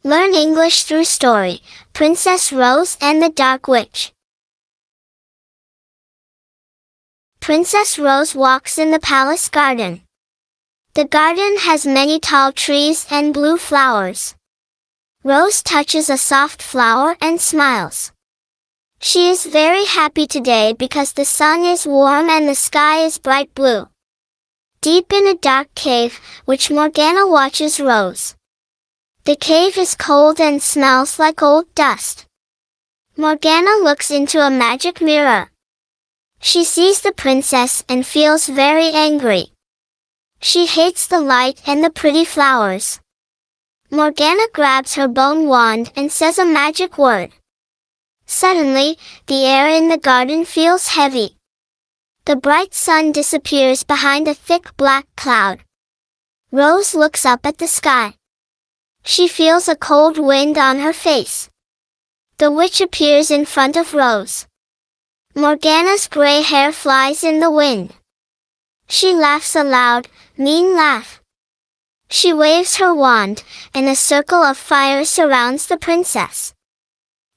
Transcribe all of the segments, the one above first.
Learn English through story, Princess Rose and the Dark Witch. Princess Rose walks in the palace garden. The garden has many tall trees and blue flowers. Rose touches a soft flower and smiles. She is very happy today because the sun is warm and the sky is bright blue. Deep in a dark cave, Witch Morgana watches Rose. The cave is cold and smells like old dust. Morgana looks into a magic mirror. She sees the princess and feels very angry. She hates the light and the pretty flowers. Morgana grabs her bone wand and says a magic word. Suddenly, the air in the garden feels heavy. The bright sun disappears behind a thick black cloud. Rose looks up at the sky. She feels a cold wind on her face. The witch appears in front of Rose. Morgana's gray hair flies in the wind. She laughs a loud, mean laugh. She waves her wand, and a circle of fire surrounds the princess.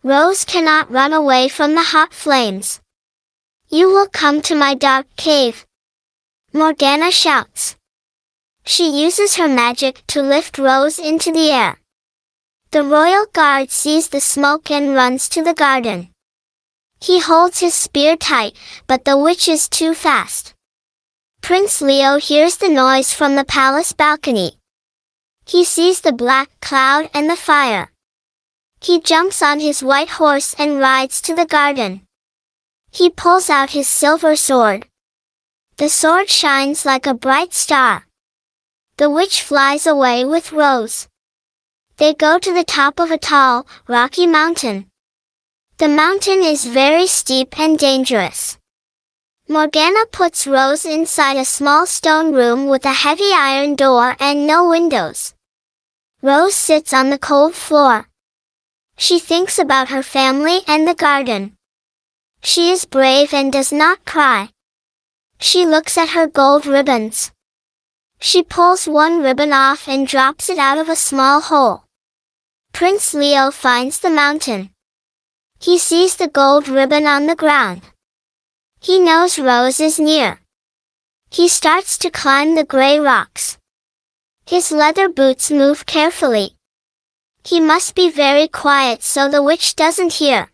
Rose cannot run away from the hot flames. "You will come to my dark cave," Morgana shouts. She uses her magic to lift Rose into the air. The royal guard sees the smoke and runs to the garden. He holds his spear tight, but the witch is too fast. Prince Leo hears the noise from the palace balcony. He sees the black cloud and the fire. He jumps on his white horse and rides to the garden. He pulls out his silver sword. The sword shines like a bright star. The witch flies away with Rose. They go to the top of a tall, rocky mountain. The mountain is very steep and dangerous. Morgana puts Rose inside a small stone room with a heavy iron door and no windows. Rose sits on the cold floor. She thinks about her family and the garden. She is brave and does not cry. She looks at her gold ribbons. She pulls one ribbon off and drops it out of a small hole. Prince Leo finds the mountain. He sees the gold ribbon on the ground. He knows Rose is near. He starts to climb the gray rocks. His leather boots move carefully. He must be very quiet so the witch doesn't hear.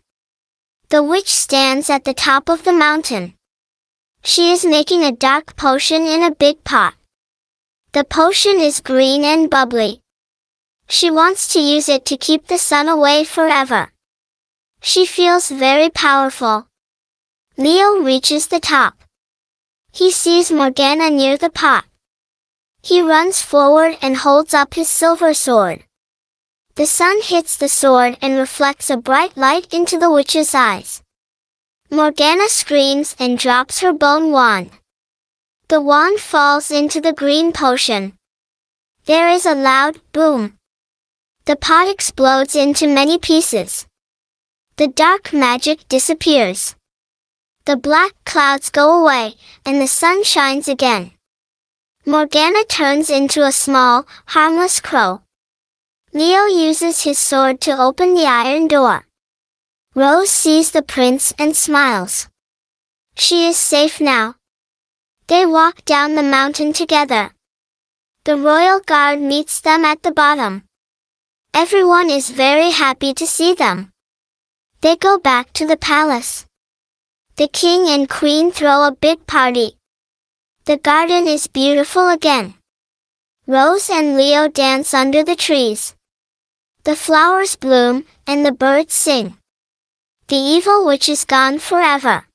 The witch stands at the top of the mountain. She is making a dark potion in a big pot. The potion is green and bubbly. She wants to use it to keep the sun away forever. She feels very powerful. Leo reaches the top. He sees Morgana near the pot. He runs forward and holds up his silver sword. The sun hits the sword and reflects a bright light into the witch's eyes. Morgana screams and drops her bone wand. The wand falls into the green potion. There is a loud boom. The pot explodes into many pieces. The dark magic disappears. The black clouds go away, and the sun shines again. Morgana turns into a small, harmless crow. Leo uses his sword to open the iron door. Rose sees the prince and smiles. She is safe now. They walk down the mountain together. The royal guard meets them at the bottom. Everyone is very happy to see them. They go back to the palace. The king and queen throw a big party. The garden is beautiful again. Rose and Leo dance under the trees. The flowers bloom, and the birds sing. The evil witch is gone forever.